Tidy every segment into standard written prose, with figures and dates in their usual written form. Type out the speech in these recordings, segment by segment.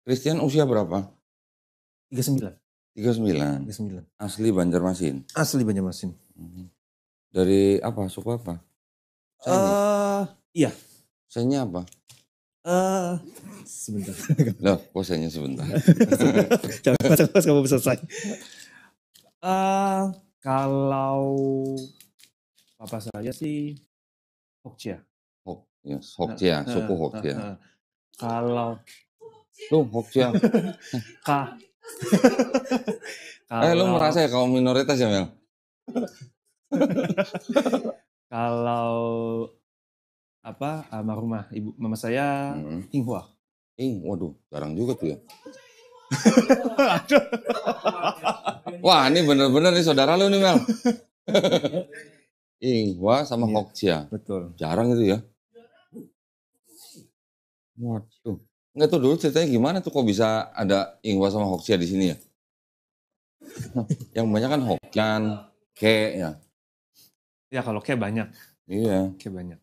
Christian usia berapa? 39. 39. 39. Asli Banjarmasin? Asli Banjarmasin. Dari apa? Suku apa? Iya. Senya apa? Sebentar. Loh, kok senya sebentar? Jangan pas kamu selesai. Kalau papa saya sih Hokjia. Hokjia, suku Hokjia. Kalau Tuh Hokjia. Lu merasa ya kaum minoritas ya, Mel? Kalau almarhumah ibu mama saya Hinghua. Waduh, jarang juga tuh ya. Wah, ini bener-bener nih saudara lu nih, Mel. Hinghua sama Hokjia. Betul. Jarang itu ya. Waduh. Enggak tuh dulu ceritanya gimana tuh kok bisa ada Hinghua sama Hokjia di sini ya? Yang banyak kan Hokkien, Ke ya. Ya kalau Ke banyak. Iya. Ke banyak.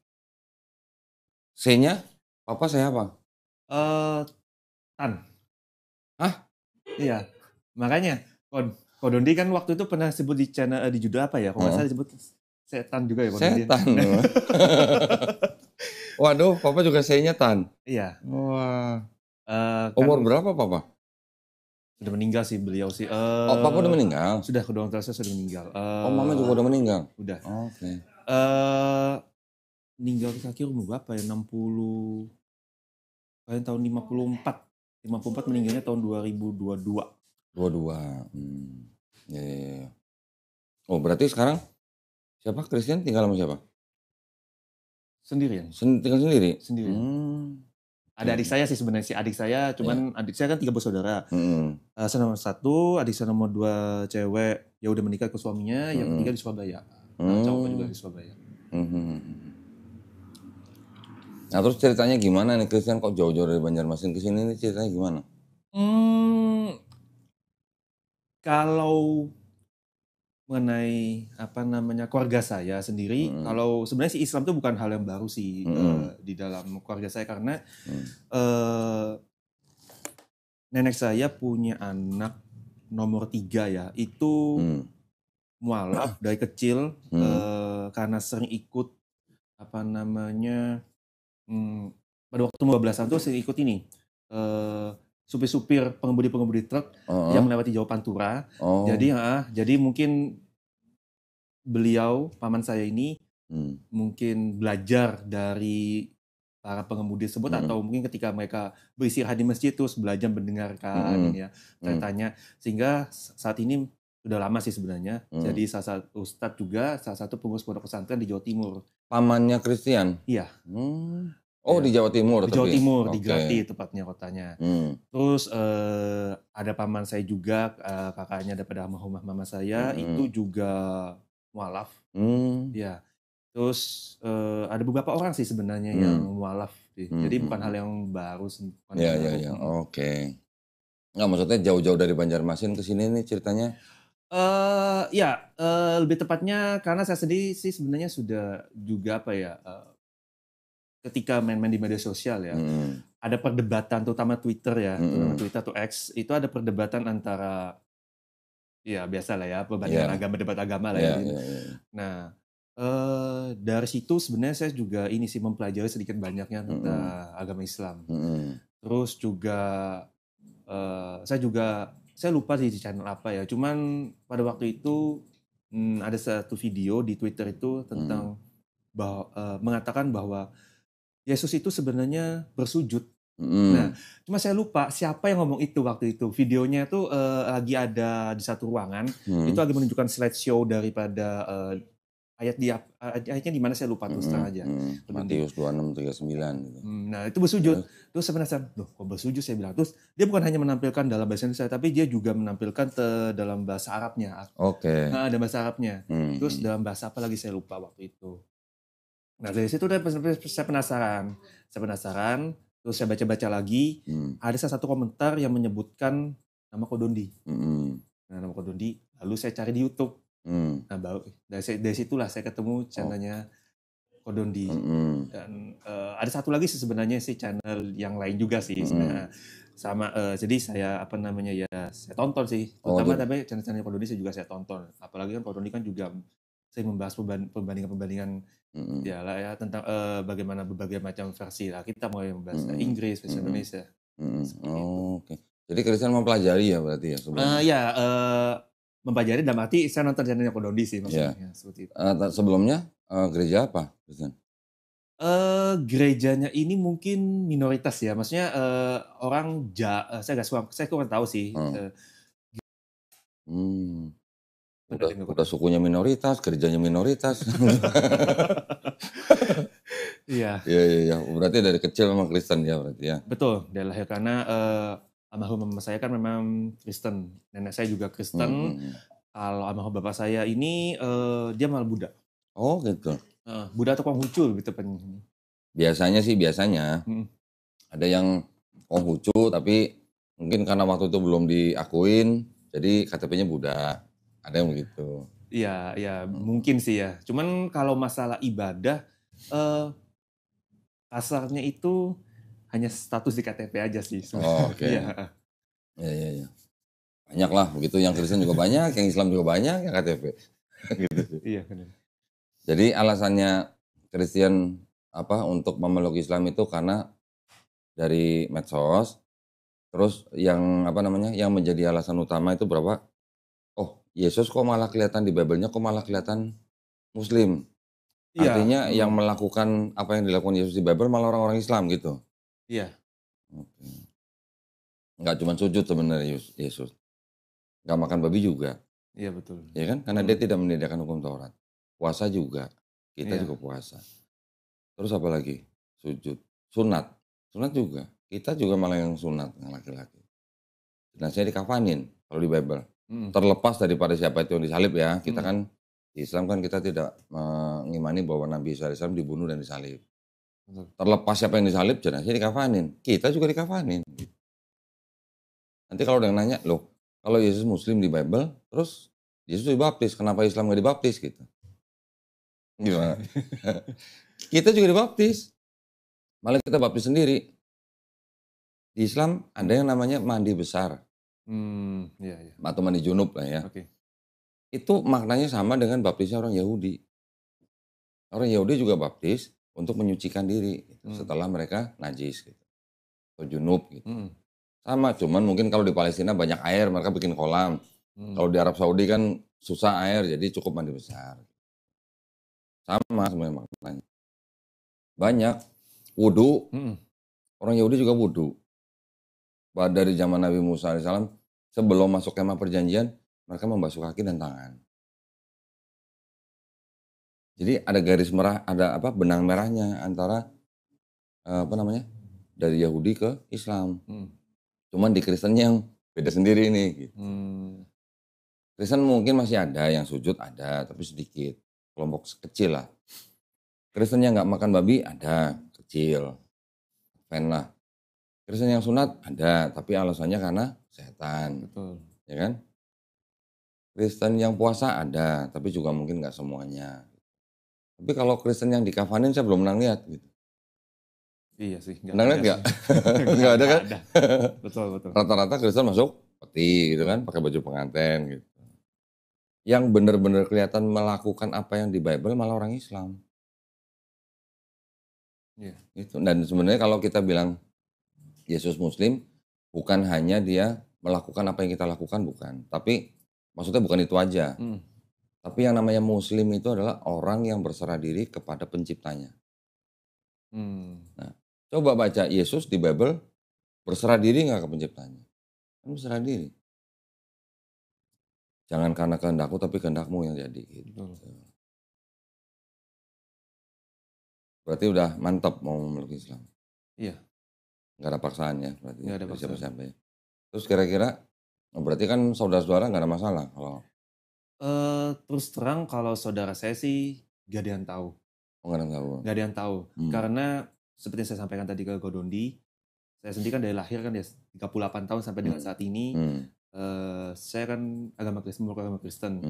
C-nya? Papa saya apa? Tan. Hah? Iya. Makanya Kodondi kan waktu itu pernah sebut di channel di judul apa ya? Kalau nggak salah disebut setan juga ya Kodondi. Setan. Waduh, Papa juga C-nya Tan. Iya. Wah. Umur berapa Papa? Sudah meninggal sih beliau sih. Papa udah meninggal? Sudah, kedua orang tua saya sudah meninggal. Mama juga udah meninggal? Udah. Oke. Meninggal terakhir umur berapa ya? 60. Kalian tahun 54. 54 meninggalnya tahun 2022. 22. Ya. Oh, berarti sekarang siapa? Christian tinggal sama siapa? Sendirian. Tinggal sendiri? Sendirian. Ada adik saya sih sebenarnya sih. Adik saya cuman adik saya kan 3 bersaudara. Saya nomor 1, adik saya nomor 2 cewek. Ya udah menikah ke suaminya, yang ketiga di Surabaya. Cowok juga di Surabaya. Nah terus ceritanya gimana nih Christian kok jauh-jauh dari Banjarmasin ke sini nih ceritanya gimana? Kalau mengenai keluarga saya sendiri, kalau sebenarnya sih Islam itu bukan hal yang baru sih di dalam keluarga saya karena nenek saya punya anak nomor 3 ya, itu mualaf dari kecil karena sering ikut pada waktu 15 tahun tuh sering ikut ini supir-supir pengemudi truk yang melewati Jawa Pantura. Jadi mungkin beliau paman saya ini mungkin belajar dari para pengemudi tersebut atau mungkin ketika mereka beristirahat di masjid terus belajar mendengarkan ceritanya, sehingga saat ini udah lama sih sebenarnya jadi salah satu ustadz juga, salah satu pengurus pondok pesantren di Jawa Timur. Pamannya Christian? Iya. Di Jawa Timur? Di Jawa Timur, di Grati tepatnya kotanya. Terus ada paman saya juga, kakaknya daripada almarhumah mama saya, itu juga mualaf. Ya. Terus ada beberapa orang sih sebenarnya yang mualaf. Jadi bukan hal yang baru. Iya. Oke. Nggak, maksudnya jauh-jauh dari Banjarmasin ke sini nih ceritanya? Lebih tepatnya karena saya sendiri sih sebenarnya sudah juga ketika main-main di media sosial ya, ada perdebatan terutama Twitter ya, terutama Twitter atau X, itu ada perdebatan antara ya biasa lah ya, perbandingan agama, debat agama lah ya. Nah, dari situ sebenarnya saya juga ini sih mempelajari sedikit banyaknya tentang agama Islam. Terus juga saya lupa sih di channel apa ya, cuman pada waktu itu ada satu video di Twitter itu tentang mengatakan bahwa Yesus itu sebenarnya bersujud. Nah, cuma saya lupa siapa yang ngomong itu waktu itu. Videonya tuh lagi ada di satu ruangan, itu lagi menunjukkan slideshow daripada ayatnya di mana saya lupa terus terang aja. Matius 26:39 gitu. Nah, itu bersujud. Terus saya penasaran, loh kok bersujud, saya bilang. Terus dia bukan hanya menampilkan dalam bahasa Indonesia, tapi dia juga menampilkan dalam bahasa Arabnya. Oke. Nah, ada bahasa Arabnya. Terus dalam bahasa apa lagi saya lupa waktu itu. Nah, dari situ saya penasaran. Terus saya baca-baca lagi. Ada salah satu komentar yang menyebutkan nama Kodondi. Nah, nama Kodondi. Lalu saya cari di YouTube. Nah, dari situlah saya ketemu channelnya Kodondi. Dan ada satu lagi sih sebenarnya sih channel yang lain juga sih. Sebenarnya Sama, jadi saya saya tonton sih, terutama tapi channel-channel Kodoni saya juga saya tonton. Apalagi kan Kodoni kan juga sering membahas perbandingan-perbandingan ya tentang bagaimana berbagai macam versi lah. Kita mulai membahas Inggris, versi Indonesia. Oke. Jadi Kristen mempelajari ya berarti ya sebelumnya? Mempelajari dalam arti saya nonton channelnya Kodoni sih maksudnya. Ya, seperti itu. Sebelumnya gereja apa Kristen? Gerejanya ini mungkin minoritas ya, maksudnya saya kurang tahu sih. Udah sukunya minoritas, gerejanya minoritas. Iya. Iya. Berarti dari kecil memang Kristen ya berarti ya. Betul, dari lahir karena almarhum mama saya kan memang Kristen, nenek saya juga Kristen. Kalau almarhum bapak saya ini dia malah Buddha. Oh gitu. Buddha atau Konghucu gitu. Biasanya ada yang Konghucu tapi mungkin karena waktu itu belum diakuin jadi KTP-nya Buddha. Ada yang begitu. Iya, mungkin sih ya. Cuman kalau masalah ibadah kasarnya itu hanya status di KTP aja sih. Oke. Iya. Banyak lah begitu, yang Kristen juga banyak, yang Islam juga banyak, yang KTP. Gitu. Iya benar. Jadi alasannya Kristen untuk memeluk Islam itu karena dari medsos. Terus yang yang menjadi alasan utama itu berapa? Oh, Yesus kok malah kelihatan di Bible-nya kok malah kelihatan Muslim. Artinya yang melakukan apa yang dilakukan Yesus di Bible malah orang-orang Islam gitu. Iya. Oke. Nggak cuma sujud sebenarnya Yesus. Nggak makan babi juga. Iya betul. Ya kan? Karena dia tidak menyediakan hukum Taurat. Puasa juga. Kita juga puasa. Terus apa lagi? Sujud. Sunat. Sunat juga. Kita juga malah yang sunat, yang laki-laki. Nah, saya dikafanin kalau di Bible. Terlepas daripada siapa itu yang disalib ya. Kita kan di Islam kan kita tidak mengimani bahwa Nabi Isa AS dibunuh dan disalib. Terlepas siapa yang disalib, jenazahnya dikafanin. Kita juga dikafanin. Nanti kalau ada yang nanya, loh kalau Yesus Muslim di Bible, terus Yesus dibaptis, kenapa Islam nggak dibaptis gitu? Gimana? Kita juga dibaptis. Malah kita baptis sendiri. Di Islam ada yang namanya mandi besar. Iya. Atau mandi junub lah ya. Okay. Itu maknanya sama dengan baptisnya orang Yahudi. Orang Yahudi juga baptis untuk menyucikan diri setelah mereka najis gitu. Atau junub gitu. Sama, cuman mungkin kalau di Palestina banyak air, mereka bikin kolam. Kalau di Arab Saudi kan susah air, jadi cukup mandi besar. Sama sebenarnya maknanya. Banyak. Wudu. Orang Yahudi juga wudu. Dari zaman Nabi Musa AS, sebelum masuk kemah perjanjian, mereka membasuh kaki dan tangan. Jadi ada garis merah, ada benang merahnya antara dari Yahudi ke Islam. Cuman di Kristen yang beda sendiri nih. Gitu. Kristen mungkin masih ada yang sujud ada, tapi sedikit, kelompok kecil lah. Kristen yang nggak makan babi ada, kecil, fan lah. Kristen yang sunat ada, tapi alasannya karena setan. Betul. Ya kan? Kristen yang puasa ada, tapi juga mungkin nggak semuanya. Tapi kalau Kristen yang dikafanin saya belum pernah lihat gitu. Iya sih. Pernah lihat nggak? Nggak ada kan? Betul. Rata-rata Kristen masuk peti gitu kan, pakai baju pengantin gitu. Yang benar-benar kelihatan melakukan apa yang di Bible malah orang Islam. Iya. Gitu. Dan sebenarnya kalau kita bilang Yesus Muslim, bukan hanya dia melakukan apa yang kita lakukan, bukan. Tapi maksudnya bukan itu aja. Tapi yang namanya Muslim itu adalah orang yang berserah diri kepada penciptanya. Nah, coba baca Yesus di Bible, berserah diri nggak ke penciptanya? Kan berserah diri. Jangan karena kehendakku, tapi kehendakmu yang jadi. Gitu. Berarti udah mantap mau memeluk Islam. Iya. Nggak ada paksaan ya berarti. Nggak ada paksaan. Siapa-siapa ya. Terus kira-kira, berarti kan saudara-saudara nggak ada masalah kalau... Terus terang kalau saudara saya sih nggak ada yang tahu. Oh, nggak ada yang tahu. Karena seperti yang saya sampaikan tadi ke Godondi, saya sendiri kan dari lahir kan ya 38 tahun sampai dengan saat ini, saya kan agama Kristen.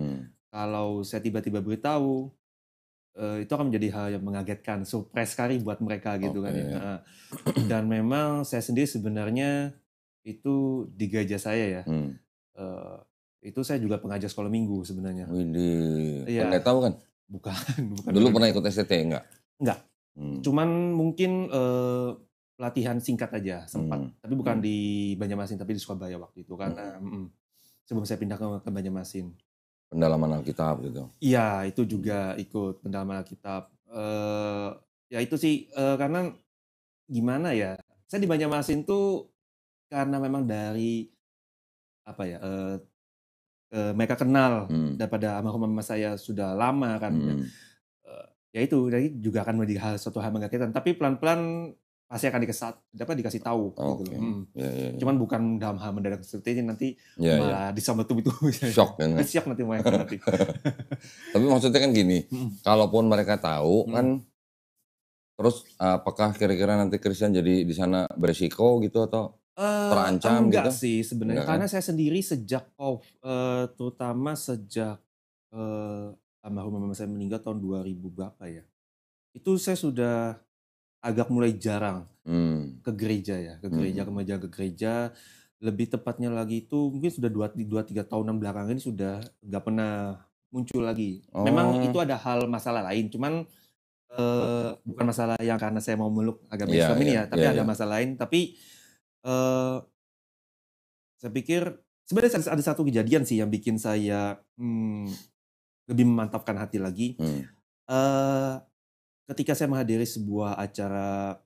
Kalau saya tiba-tiba beritahu, itu akan menjadi hal yang mengagetkan, surprise sekali buat mereka gitu kan ya. Dan memang saya sendiri sebenarnya itu di gereja saya ya. Itu saya juga pengajar sekolah minggu sebenarnya. Widih, pendeta bukan? Bukan. Dulu pernah ikut STT enggak? Enggak. Cuman mungkin latihan singkat aja sempat. Tapi bukan di Banjarmasin, tapi di Surabaya waktu itu karena sebelum saya pindah ke Banjarmasin. Pendalaman Alkitab gitu. Iya, itu juga ikut pendalaman Alkitab. Ya itu sih karena gimana ya? Saya di Banjarmasin tuh karena memang dari apa ya? Mereka kenal daripada almarhum mama saya sudah lama kan. Ya itu, jadi juga akan menjadi suatu hal mengagetkan. Tapi pelan-pelan pasti akan dikasih tahu. Gitu. Ya. Cuman bukan dalam hal mendadak seperti ini nanti malah disambut itu shock kan? Shock nanti mereka nanti. Tapi maksudnya kan gini, kalaupun mereka tahu kan, terus apakah kira-kira nanti Kristen jadi di sana beresiko gitu atau terancam enggak gitu? Sih sebenarnya, karena saya sendiri sejak terutama sejak almarhum mama saya meninggal tahun 2000 berapa ya? Itu saya sudah agak mulai jarang ke gereja ya, ke gereja. Lebih tepatnya lagi itu mungkin sudah 2-3 tahunan belakangan ini sudah nggak pernah muncul lagi. Memang itu ada hal masalah lain, cuman bukan masalah yang karena saya mau meluk agama Islam ini ya, tapi ada masalah lain. Tapi saya pikir sebenarnya ada satu kejadian sih yang bikin saya lebih memantapkan hati lagi. Ketika saya menghadiri sebuah acara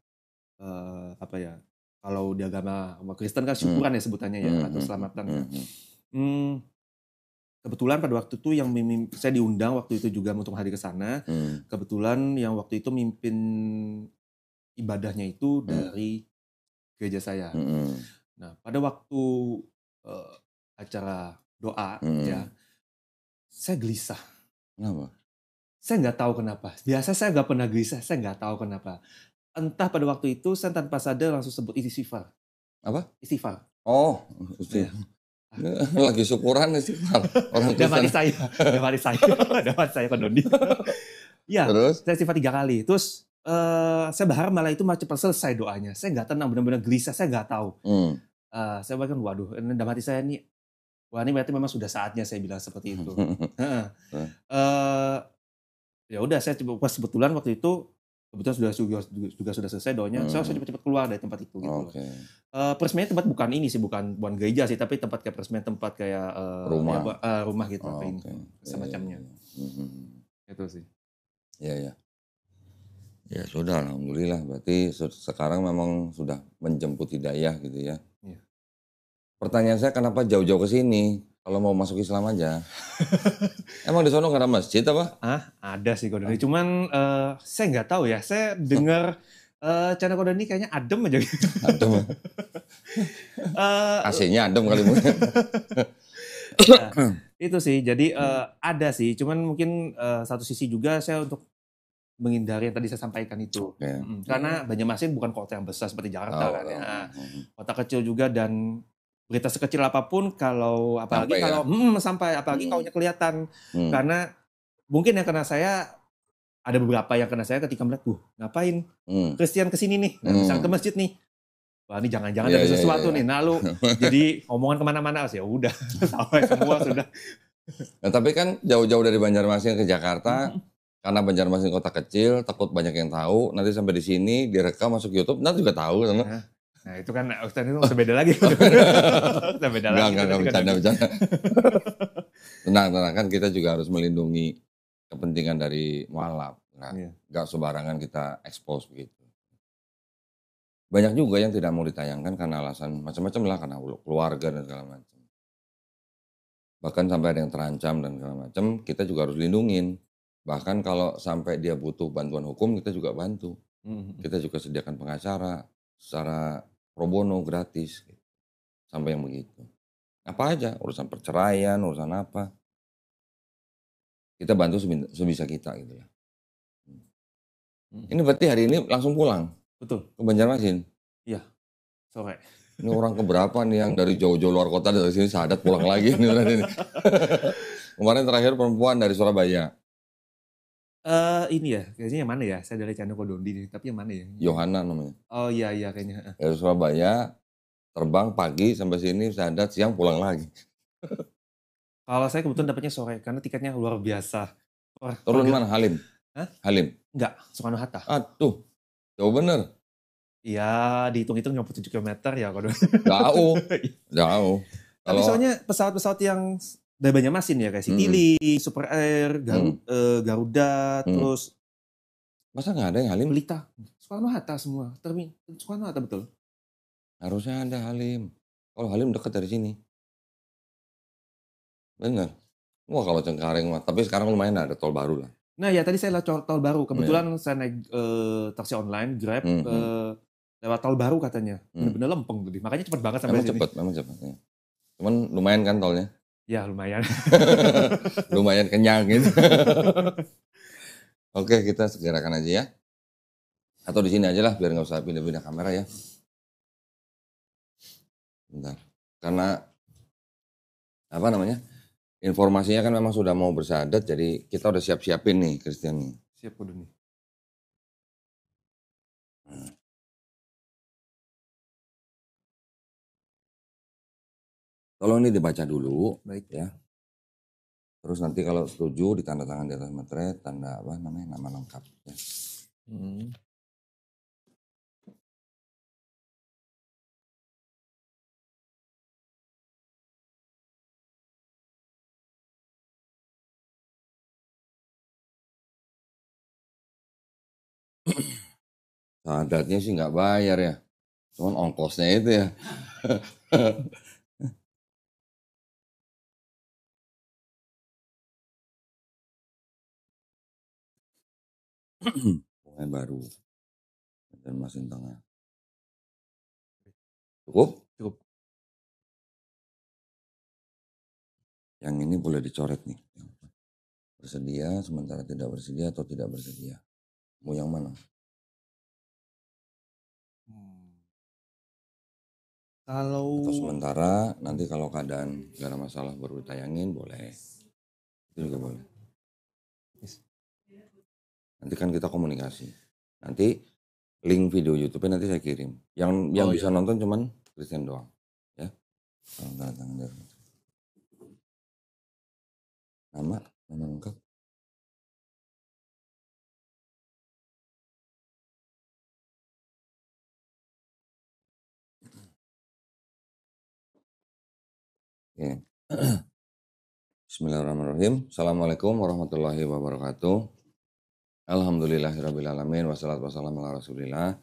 apa ya, kalau di agama Kristen kan syukuran ya sebutannya ya, atau selamatan ya. Kebetulan pada waktu itu yang saya diundang waktu itu juga untuk hadir ke sana. Kebetulan yang waktu itu mimpin ibadahnya itu dari gereja saya. Nah, pada waktu acara doa ya, saya gelisah. Kenapa? Saya nggak tahu kenapa. Biasa saya nggak pernah gelisah, saya nggak tahu kenapa. Entah pada waktu itu saya tanpa sadar langsung sebut istighfar. Apa? Istighfar. Oh, istighfar. Lagi syukuran istighfar. Orang Udah mati saya Pak Doni. Ya, terus? Saya istighfar 3 kali. Terus saya berharap malah itu cepat selesai doanya. Saya nggak tenang, benar-benar gelisah, saya nggak tahu. Saya bahkan waduh, ini dalam hati saya nih, wah ini berarti memang sudah saatnya saya bilang seperti itu. Ya udah, saya pas kebetulan waktu itu kebetulan sudah selesai doanya, saya cepat-cepat keluar dari tempat itu gitu. Peresmian tempat bukan ini sih, bukan gereja sih, tapi tempat kayak peresmian tempat kayak rumah gitu semacamnya. Itu sih. Iya. Ya sudah, alhamdulillah. Berarti sekarang memang sudah menjemput hidayah gitu ya. Iya. Pertanyaan saya kenapa jauh-jauh ke sini? Kalau mau masuk Islam aja. Emang di sono nggak ada masjid apa? Ada sih Kodoni. Cuman saya nggak tahu ya. Saya dengar channel Kodoni kayaknya adem aja. Adem. AC-nya adem kali mungkin. Itu sih. Jadi ada sih. Cuman mungkin satu sisi juga saya untuk menghindari yang tadi saya sampaikan itu. Karena Banjarmasin bukan kota yang besar seperti Jakarta kan ya. Kota kecil juga dan berita sekecil apapun kalau apalagi sampai apalagi kaunya kelihatan. Karena mungkin yang kena saya ada beberapa yang kena saya ketika melihat ngapain Kristen kesini nih, misalnya ke masjid nih, wah ini jangan-jangan ada sesuatu nih, nah lu jadi omongan kemana-mana ya udah sampai semua sudah. Nah, tapi kan jauh-jauh dari Banjarmasin ke Jakarta karena Banjarmasin kota kecil, takut banyak yang tahu, nanti sampai di sini direkam masuk YouTube, nanti juga tahu kan. Nah itu kan Ustaz itu beda lagi. Beda lagi. Enggak bercanda. Tenang, kan kita juga harus melindungi kepentingan dari mualaf. Enggak sembarangan kita expose begitu. Banyak juga yang tidak mau ditayangkan karena alasan macam-macam lah, karena keluarga dan segala macam. Bahkan sampai ada yang terancam dan segala macam, kita juga harus lindungin. Bahkan kalau sampai dia butuh bantuan hukum, kita juga bantu. Kita juga sediakan pengacara secara pro bono gratis, sampai yang begitu. Apa aja, urusan perceraian, urusan apa, kita bantu sebisa kita gitu ya. Ini berarti hari ini langsung pulang? Betul. Ke Banjarmasin? Iya, sore. Ini orang keberapa nih yang dari jauh-jauh luar kota dari sini sadat pulang lagi nih. Kemarin terakhir perempuan dari Surabaya. Ini ya, kayaknya yang mana ya? Saya dari channel Kodondi nih, tapi yang mana ya? Yohana namanya. Oh iya kayaknya. Dari Surabaya, terbang pagi sampai sini, syahadat, siang pulang lagi. Kalau saya kebetulan dapatnya sore, karena tiketnya luar biasa. Turun mana? Halim? Hah? Halim? Enggak, Soekarno-Hatta. Aduh, jauh bener. Ya, dihitung-hitung 57 kilometer ya. Jauh, jauh. Tapi soalnya pesawat-pesawat yang dari Banjarmasin ya, kayak Citylink, Super Air, Garuda, terus masa nggak ada yang Halim? Pelita, Soekarno-Hatta semua. Soekarno-Hatta betul. Harusnya ada Halim. Kalau Halim dekat dari sini. Bener. Wah kalau Cengkareng mah, tapi sekarang lumayan ada tol baru lah. Nah ya tadi saya lewat tol baru. Kebetulan saya naik taksi online, Grab, lewat tol baru katanya. Bener-bener lempeng tadi. Makanya cepet banget sampai sini. Memang cepet. Ya. Cuman lumayan kan tolnya? Ya lumayan. Lumayan kenyang gitu. Oke, kita segerakan aja ya. Atau di sini aja lah, biar nggak usah pindah-pindah kamera ya. Bentar. Karena apa namanya? Informasinya kan memang sudah mau bersyahadat, jadi kita udah siap-siapin nih Christian nih. Siap udah nih. Tolong ini dibaca dulu. Baik. Ya. Terus nanti kalau setuju ditandatangan di atas materai, tanda apa namanya, nama lengkap. Ya. Syahadatnya sih nggak bayar ya, cuman ongkosnya itu ya. Pokoknya baru. Banjarmasin Tengah. Cukup? Cukup. Yang ini boleh dicoret nih. Bersedia, sementara tidak bersedia atau tidak bersedia. Mau yang mana? Kalau atau sementara, nanti kalau keadaan gak ada masalah baru ditayangin, boleh. Itu juga boleh. Nanti kan kita komunikasi. Nanti link video YouTube-nya nanti saya kirim. Yang bisa nonton cuman Christian doang. Ya. Nama lengkap. Ya. Bismillahirrahmanirrahim. Assalamualaikum warahmatullahi wabarakatuh. Alhamdulillahirrabbilalamin. Wassalatu wassalamu ala rasulillah.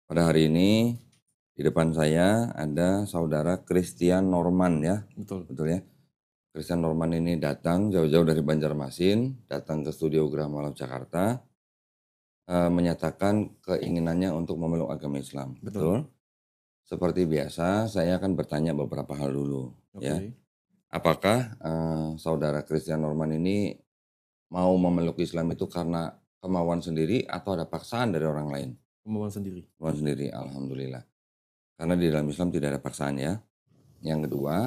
Pada hari ini di depan saya ada saudara Christian Norman ya. Betul ya. Christian Norman ini datang jauh-jauh dari Banjarmasin, datang ke studio Graha Malam Jakarta, menyatakan keinginannya untuk memeluk agama Islam. Betul. Seperti biasa, saya akan bertanya beberapa hal dulu. Ya. Apakah saudara Christian Norman ini mau memeluk Islam itu karena kemauan sendiri atau ada paksaan dari orang lain? Kemauan sendiri. Kemauan sendiri, alhamdulillah. Karena di dalam Islam tidak ada paksaan ya. Yang kedua,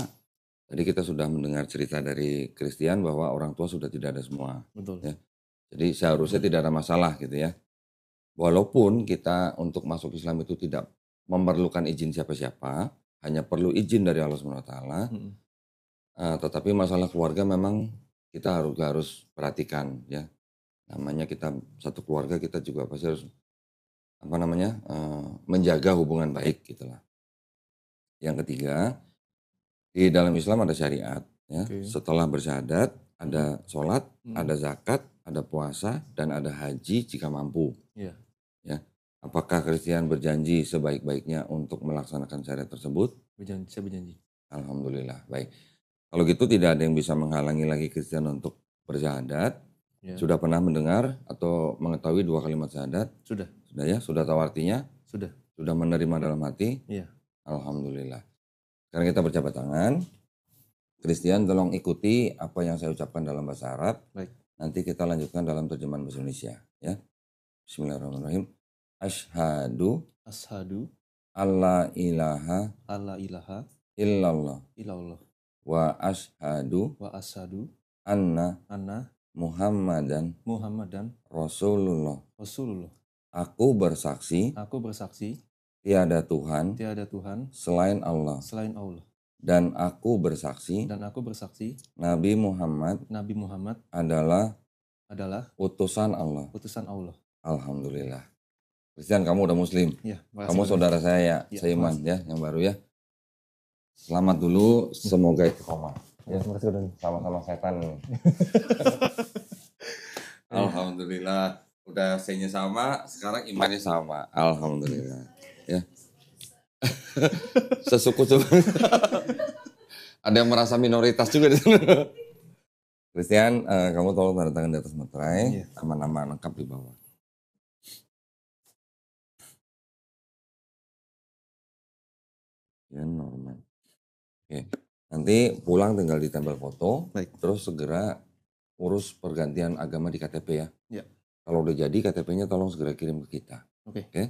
tadi kita sudah mendengar cerita dari Christian bahwa orang tua sudah tidak ada semua. Betul. Ya. Jadi seharusnya tidak ada masalah gitu ya. Walaupun kita untuk masuk Islam itu tidak memerlukan izin siapa-siapa, hanya perlu izin dari Allah SWT. Tetapi masalah keluarga memang kita harus perhatikan ya. Namanya kita satu keluarga, kita juga pasti harus menjaga hubungan baik gitulah. Yang ketiga, di dalam Islam ada syariat ya. Setelah bersyahadat ada sholat, ada zakat, ada puasa, dan ada haji jika mampu. Ya. Apakah Christian berjanji sebaik-baiknya untuk melaksanakan syariat tersebut? Saya berjanji. Alhamdulillah, baik. Kalau gitu tidak ada yang bisa menghalangi lagi Christian untuk bersyahadat. Ya. Sudah pernah mendengar atau mengetahui 2 kalimat syahadat? Sudah. Sudah ya? Sudah tahu artinya? Sudah. Sudah menerima dalam hati? Iya. Alhamdulillah. Sekarang kita berjabat tangan. Christian tolong ikuti apa yang saya ucapkan dalam bahasa Arab. Baik. Nanti kita lanjutkan dalam terjemahan bahasa Indonesia. Ya. Bismillahirrahmanirrahim. Ashhadu alla ilaha illallah wa ashhadu anna Muhammadan Rasulullah. Aku bersaksi tiada Tuhan selain Allah. Dan aku bersaksi Nabi Muhammad adalah utusan Allah. Alhamdulillah. Christian, kamu udah muslim. Ya, kamu saudara saya ya, seiman ya, yang baru ya. Selamat dulu, semoga istiqomah. Ya, sama-sama setan. Alhamdulillah, udah sayanya sama, sekarang imannya sama. Alhamdulillah. Ya. Sesuku-suku. Ada yang merasa minoritas juga di sana. Christian, kamu tolong tanda tangan di atas materai, nama-nama lengkap di bawah. Ya, Norman. Oke. Nanti pulang tinggal ditempel foto, terus segera urus pergantian agama di KTP ya. Ya. Kalau udah jadi KTP-nya tolong segera kirim ke kita. Oke. Oke.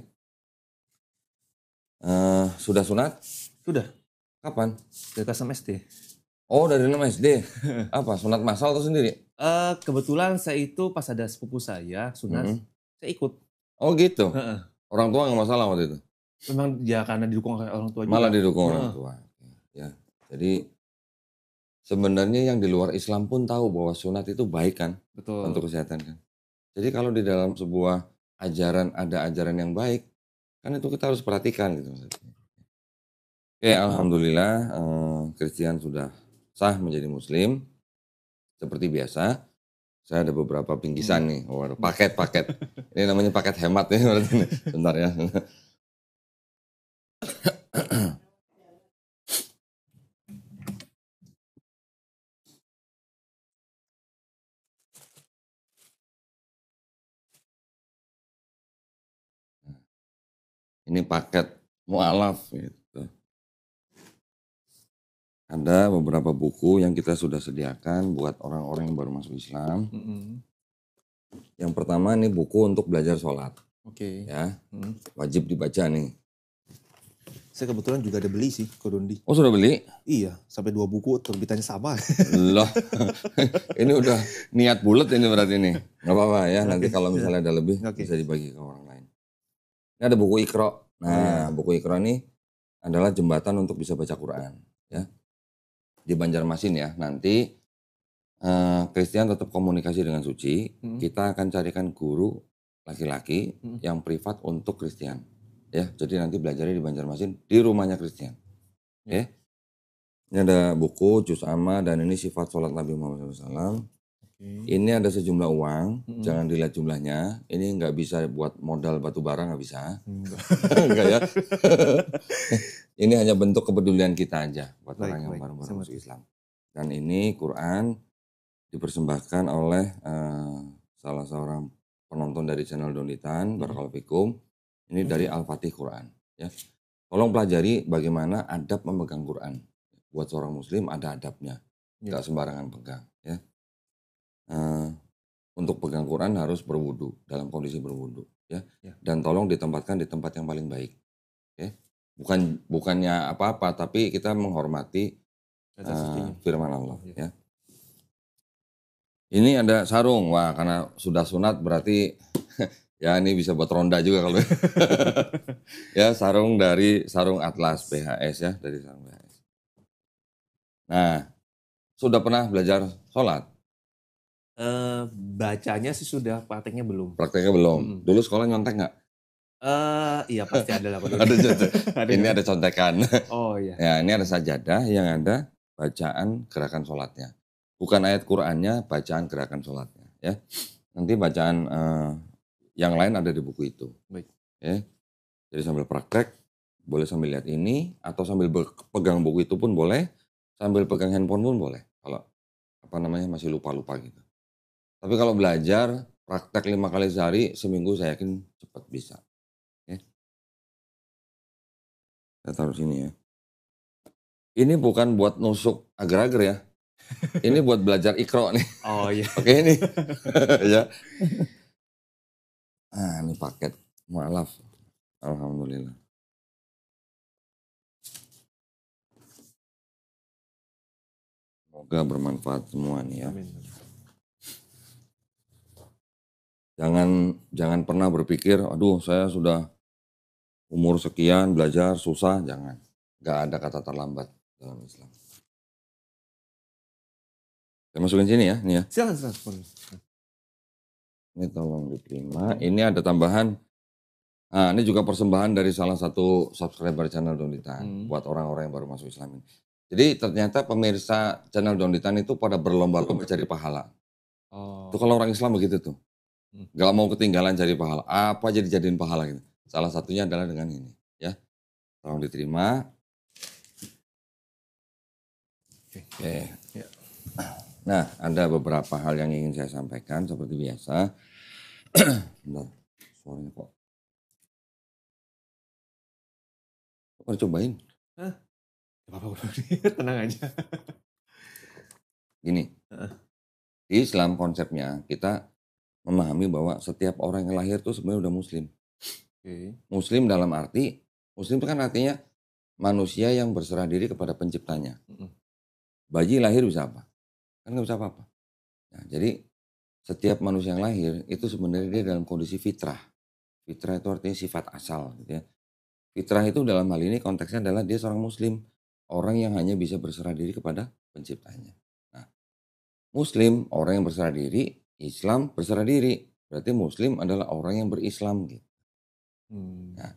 Sudah sunat? Sudah. Kapan? Dari kelas 6 SD. Oh, dari 6 SD. Apa? Sunat massal atau sendiri? Kebetulan saya itu pas ada sepupu saya sunat, saya ikut. Oh gitu? Orang tua nggak masalah waktu itu? Memang ya karena didukung oleh orang tua juga. Malah didukung orang tua. Ya, jadi sebenarnya yang di luar Islam pun tahu bahwa sunat itu baik kan? Betul. Untuk kesehatan kan. Jadi kalau di dalam sebuah ajaran ada ajaran yang baik, kan itu kita harus perhatikan gitu. Oke, alhamdulillah Christian sudah sah menjadi muslim. Seperti biasa, saya ada beberapa bingkisan nih. Oh, paket-paket. Ini namanya paket hemat ya berarti nih. Bentar ya. Ini paket mu'alaf gitu. Ada beberapa buku yang kita sudah sediakan buat orang-orang yang baru masuk Islam. Yang pertama ini buku untuk belajar sholat. Oke. Ya, wajib dibaca nih. Saya kebetulan juga ada beli sih, Kodondi. Oh sudah beli? Iya, sampai 2 buku terbitannya sama. Loh, ini udah niat bulat ini berarti nih. Gak apa-apa ya, nanti kalau misalnya ada lebih bisa dibagi ke orang lain. Ini ada buku Iqra. Nah, buku Iqra ini adalah jembatan untuk bisa baca Quran. Ya. Di Banjarmasin ya, nanti Christian tetap komunikasi dengan Suci. Kita akan carikan guru laki-laki yang privat untuk Christian. Ya, jadi nanti belajarnya di Banjarmasin di rumahnya Christian. Oke. Ini ada buku Juz Amma dan ini sifat sholat Nabi Muhammad SAW. Ini ada sejumlah uang, jangan dilihat jumlahnya. Ini nggak bisa buat modal batu bara, nggak bisa. Enggak ya. Ini hanya bentuk kepedulian kita aja buat orang yang baru masuk Islam. Dan ini Quran dipersembahkan oleh salah seorang penonton dari channel Donitan, Barakallahu Fikum. Ini dari Al-Fatih Quran. Ya. Tolong pelajari bagaimana adab memegang Quran. Buat seorang muslim ada adabnya. Nggak sembarangan pegang. Ya. Untuk pegang Quran harus berwudu, dalam kondisi berwudu. Ya. Dan tolong ditempatkan di tempat yang paling baik. Ya. Bukannya apa-apa, tapi kita menghormati firman Allah. Ya. Ini ada sarung. Wah, karena sudah sunat berarti ya ini bisa buat ronda juga kalau ya sarung dari sarung Atlas BHS ya, dari sarung BHS. Nah, sudah pernah belajar sholat? Bacanya sih sudah, prakteknya belum. Prakteknya belum. Dulu sekolah nyontek nggak? Iya pasti ada lah. Ini ada contekan. Oh iya. Ya, ini ada sajadah yang ada bacaan gerakan sholatnya. Bukan ayat Qur'annya, bacaan gerakan sholatnya. Ya, nanti bacaan yang lain ada di buku itu. Baik. Ya. Jadi sambil praktek, boleh sambil lihat ini, atau sambil pegang buku itu pun boleh, sambil pegang handphone pun boleh. Kalau masih lupa-lupa gitu. Tapi kalau belajar, praktek 5 kali sehari, seminggu saya yakin cepat bisa. Ya. Saya taruh sini ya. Ini bukan buat nusuk agar-agar ya. Ini buat belajar Iqra nih. Oh iya. Oke ini. Ya. Ini paket. Maaf. Alhamdulillah. Semoga bermanfaat semua nih ya. Amin. Jangan pernah berpikir, aduh saya sudah umur sekian belajar susah, jangan. Nggak ada kata terlambat dalam Islam. Saya masukin sini ya, nih ya. Silakan. Ini tolong diterima. Ini ada tambahan. Nah, ini juga persembahan dari salah satu subscriber channel Donditan buat orang-orang yang baru masuk Islam ini. Jadi ternyata pemirsa channel Donditan itu pada berlomba-lomba cari pahala. Itu kalau orang Islam begitu tuh. Gak mau ketinggalan cari pahala. Apa jadi jadiin pahala gitu. Salah satunya adalah dengan ini. Ya, tolong diterima. Oke. Nah, ada beberapa hal yang ingin saya sampaikan seperti biasa. Bentar, suaranya kok. Kok cobain? Hah? Apa-apa, tenang aja. Gini, di Islam konsepnya kita memahami bahwa setiap orang yang lahir itu sebenarnya udah muslim. Muslim dalam arti, muslim itu kan artinya manusia yang berserah diri kepada penciptanya. Bayi lahir bisa apa? Kan nggak bisa apa-apa. Nah, jadi setiap manusia yang lahir itu sebenarnya dia dalam kondisi fitrah. Fitrah itu artinya sifat asal gitu ya. Fitrah itu dalam hal ini konteksnya adalah dia seorang muslim. Orang yang hanya bisa berserah diri kepada penciptanya. Nah, muslim orang yang berserah diri, Islam berserah diri. Berarti muslim adalah orang yang berislam gitu. Nah,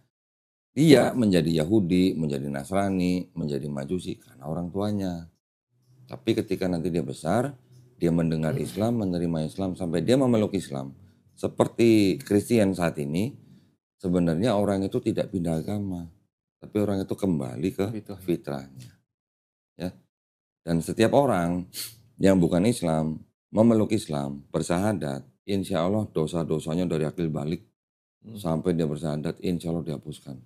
dia menjadi Yahudi, menjadi Nasrani, menjadi Majusi karena orang tuanya. Tapi ketika nanti dia besar, dia mendengar Islam, menerima Islam, sampai dia memeluk Islam. Seperti Kristen saat ini, sebenarnya orang itu tidak pindah agama. Tapi orang itu kembali ke fitrahnya. Ya. Dan setiap orang yang bukan Islam, memeluk Islam, bersahadat, insya Allah dosa-dosanya dari akil balik, sampai dia bersahadat, insya Allah dihapuskan.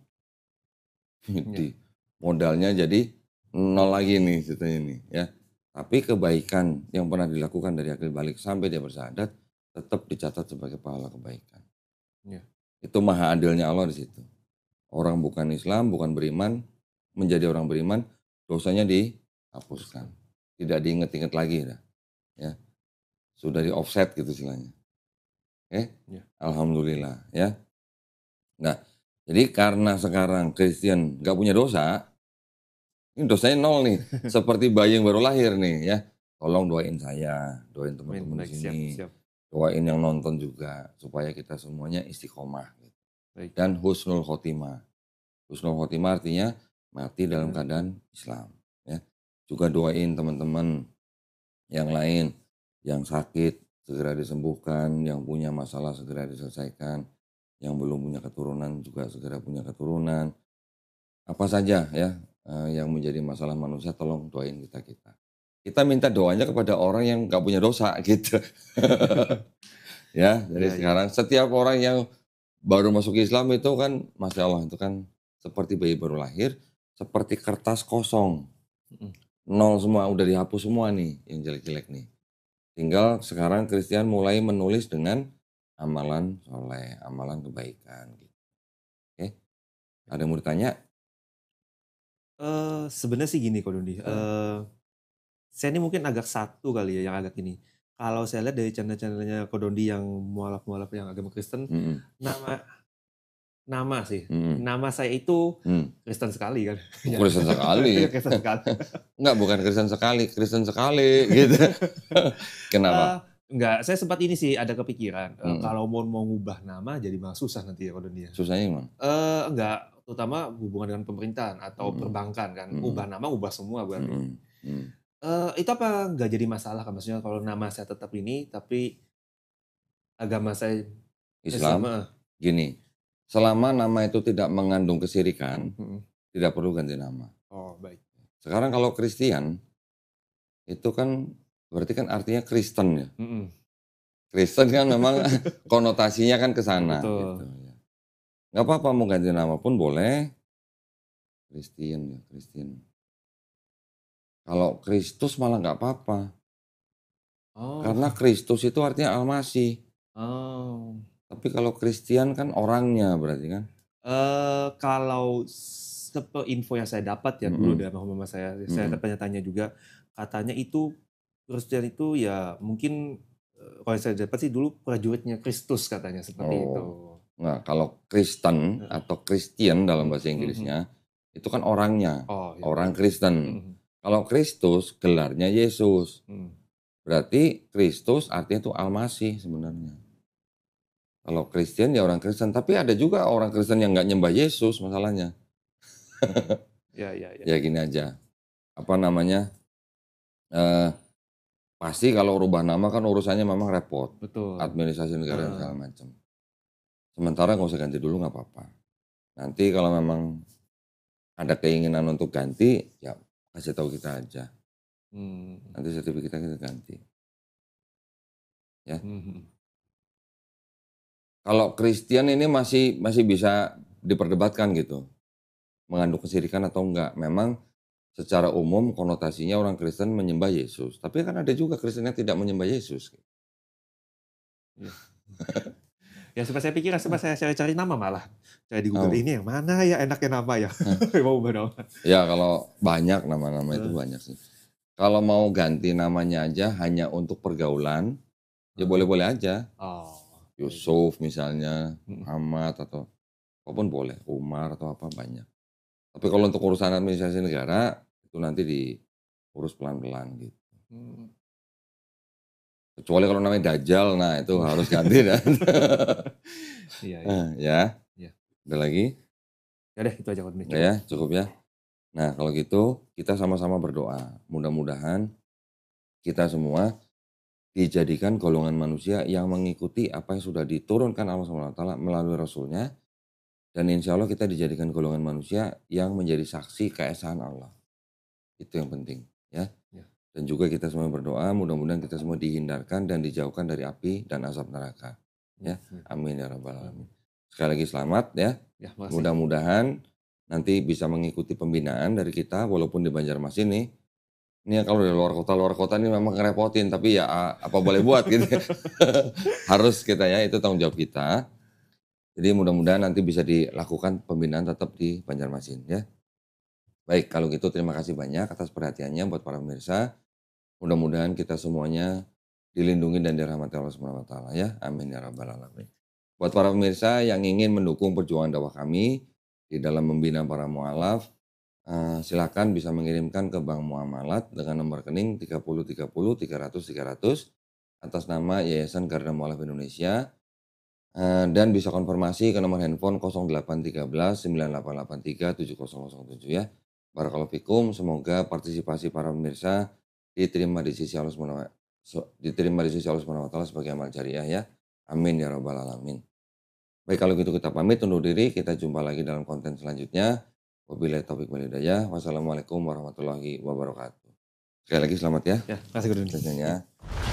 Jadi modalnya jadi nol lagi nih ceritanya nih ya. Tapi kebaikan yang pernah dilakukan dari akil balik sampai dia bersahadat tetap dicatat sebagai pahala kebaikan. Itu maha adilnya Allah di situ. Orang bukan Islam, bukan beriman, menjadi orang beriman, dosanya dihapuskan. Tidak diinget-inget lagi ya. Sudah di offset gitu istilahnya. Alhamdulillah ya. Nah, jadi karena sekarang Kristen gak punya dosa, ini dosanya nol nih, seperti bayi yang baru lahir nih ya. Tolong doain saya, doain teman-teman di sini, doain yang nonton juga supaya kita semuanya istiqomah gitu. Dan husnul khotimah. Husnul khotimah artinya mati dalam keadaan Islam ya. Juga doain teman-teman yang lain yang sakit segera disembuhkan, yang punya masalah segera diselesaikan, yang belum punya keturunan juga segera punya keturunan. Apa saja ya yang menjadi masalah manusia, tolong doain kita. Kita minta doanya kepada orang yang gak punya dosa gitu. Ya, jadi sekarang setiap orang yang baru masuk Islam itu kan, Masya Allah itu kan seperti bayi baru lahir, seperti kertas kosong. Nol semua, udah dihapus semua nih yang jelek-jelek nih. Tinggal sekarang Kristen mulai menulis dengan amalan soleh, amalan kebaikan. Oke, ada yang mau ditanya? Sebenarnya sih gini Ko Dondi. Saya ini mungkin agak satu kali ya yang agak ini. Kalau saya lihat dari channel-channelnya Ko Dondi yang mualaf-mualaf yang agama Kristen, nama sih. Nama saya itu Kristen sekali kan. Kristen sekali. Kristen sekali. Enggak, bukan Kristen sekali, Kristen sekali gitu. Kenapa? Enggak, saya sempat ini sih ada kepikiran. Kalau mau ngubah nama jadi malah susah nanti ya Ko Dondi. Susahnya gimana? Enggak, terutama hubungan dengan pemerintahan atau perbankan kan. Ubah nama, ubah semua berarti. Itu apa nggak jadi masalah kan? Maksudnya kalau nama saya tetap ini, tapi agama saya Islam. Gini, selama nama itu tidak mengandung kesirikan, tidak perlu ganti nama. Oh baik. Sekarang kalau Kristen, itu kan berarti kan artinya Kristen ya. Kristen kan memang konotasinya kan ke sana. Gitu, ya. Nggak apa-apa mau ganti nama pun boleh. Kristen ya, Kristen. Kalau Kristus malah nggak apa-apa. Karena Kristus itu artinya Al-Masih. Tapi kalau Kristen kan orangnya berarti kan? Kalau info yang saya dapat ya dulu dari mama saya tanya-tanya juga, katanya itu Kristen itu ya mungkin kalau saya dapat sih dulu prajuritnya Kristus katanya seperti itu. Enggak, kalau Kristen atau Christian dalam bahasa Inggrisnya, itu kan orangnya, orang Kristen. Kalau Kristus, gelarnya Yesus. Berarti Kristus artinya itu Al-Masih sebenarnya. Kalau Kristen ya orang Kristen, tapi ada juga orang Kristen yang nggak nyembah Yesus masalahnya. Ya gini aja, apa namanya, pasti kalau rubah nama kan urusannya memang repot. Betul. Administrasi negara dan segala macam. Sementara nggak usah ganti dulu nggak apa-apa. Nanti kalau memang ada keinginan untuk ganti, ya kasih tahu kita aja. Nanti sertifikatnya kita ganti. Ya. Kalau Kristen ini masih bisa diperdebatkan gitu, mengandung kesyirikan atau enggak. Memang secara umum konotasinya orang Kristen menyembah Yesus, tapi kan ada juga Kristen yang tidak menyembah Yesus. Ya supaya saya pikir, supaya saya cari nama malah. Cari di Google, ini yang mana ya enaknya nama ya? Mau ubah nama. Ya kalau banyak nama-nama itu banyak sih. Kalau mau ganti namanya aja hanya untuk pergaulan, ya boleh-boleh aja. Yusuf misalnya, Muhammad atau apapun boleh, Umar atau apa banyak. Tapi kalau untuk urusan administrasi negara, itu nanti diurus pelan-pelan gitu. Kecuali kalau namanya Dajjal, nah itu harus ganti kan. Ya. Ada lagi? Ya deh, itu aja. Ya, cukup ya. Nah kalau gitu kita sama-sama berdoa. Mudah-mudahan kita semua dijadikan golongan manusia yang mengikuti apa yang sudah diturunkan Allah SWT melalui Rasulnya. Dan insya Allah kita dijadikan golongan manusia yang menjadi saksi keesaan Allah. Itu yang penting ya. Dan juga kita semua berdoa mudah-mudahan kita semua dihindarkan dan dijauhkan dari api dan asap neraka. Ya, amin ya rabbal alamin. Sekali lagi selamat ya. Mudah-mudahan nanti bisa mengikuti pembinaan dari kita walaupun di Banjarmasin nih. Ini kalau dari luar kota ini memang ngerepotin, tapi ya apa boleh buat gitu. Harus kita ya, itu tanggung jawab kita. Jadi mudah-mudahan nanti bisa dilakukan pembinaan tetap di Banjarmasin ya. Baik, kalau gitu terima kasih banyak atas perhatiannya buat para pemirsa. Mudah-mudahan kita semuanya dilindungi dan dirahmati Allah Subhanahu wa taala ya. Amin ya rabbal alamin. Buat para pemirsa yang ingin mendukung perjuangan dakwah kami di dalam membina para mualaf, silakan bisa mengirimkan ke Bank Muamalat dengan nomor rekening 30 30 300 300 atas nama Yayasan Garda Mualaf Indonesia, dan bisa konfirmasi ke nomor handphone 0813 9883 7007 ya. Barakallahu fikum, semoga partisipasi para pemirsa diterima di sisi Allah Subhanahu wa taala sebagai amal jariah ya. Amin ya rabbal alamin. Baik, kalau gitu kita pamit undur diri, kita jumpa lagi dalam konten selanjutnya. Wabillahi taufiq wal hidayah. Wassalamualaikum warahmatullahi wabarakatuh. Sekali lagi selamat ya. Ya, terima kasih.